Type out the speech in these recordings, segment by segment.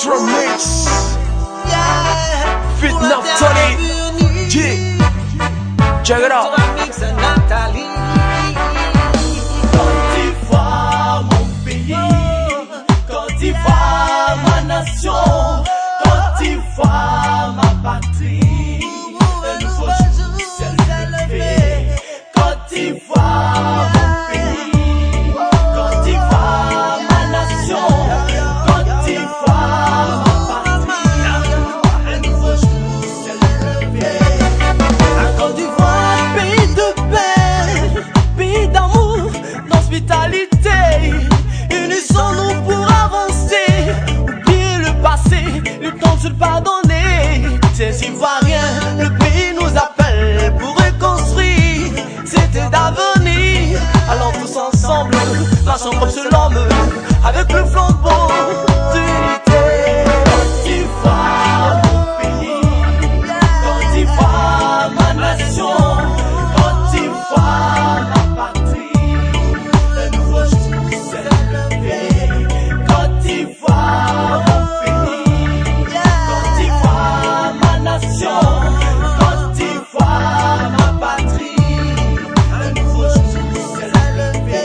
Electro Mix. Fit Naftali. G. Check it out. Côte d'Ivoire, mon pays. Côte d'Ivoire, ma nation. Côte d'Ivoire, ma patrie. Un nouveau jour s'est levé. Côte d'Ivoire, mon pays. Côte d'Ivoire, ma nation. Côte d'Ivoire, ma patrie. Un nouveau jour s'est levé. La Côte d'Ivoire, pays de paix, pays d'amour, d'hospitalité. Unissons-nous pour avancer, oublier le passé, le temps de se pardonner. Ces Ivoiriens, le pays nous appelle pour reconstruire c'était d'avenir. Allons tous ensemble, marchons comme seul homme, avec le flambeau d'unité. Côte d'Ivoire, mon pays. Côte d'Ivoire, ma nation. Côte d'Ivoire, ma patrie. Un nouveau jour s'est levé. Côte d'Ivoire, mon pays. Côte d'Ivoire, ma nation. Côte d'Ivoire, ma patrie. Un nouveau jour s'est levé.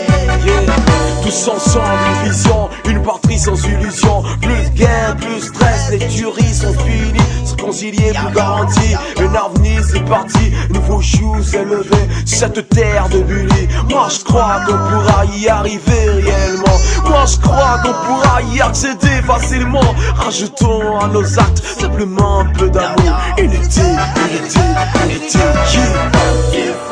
Tous ensemble, une vision, une patrie sans illusion. Plus de guerre, plus de stress, les tueries sont finies. Se concilier, plus garanti. Un avenir, c'est parti. Nouveau jour s'est levé. Cette terre de bully. Moi je crois qu'on pourra y arriver réellement. Moi je crois qu'on pourra y accéder facilement. Rajoutons à nos actes simplement un peu d'amour. Unité, unité, unité, yeah.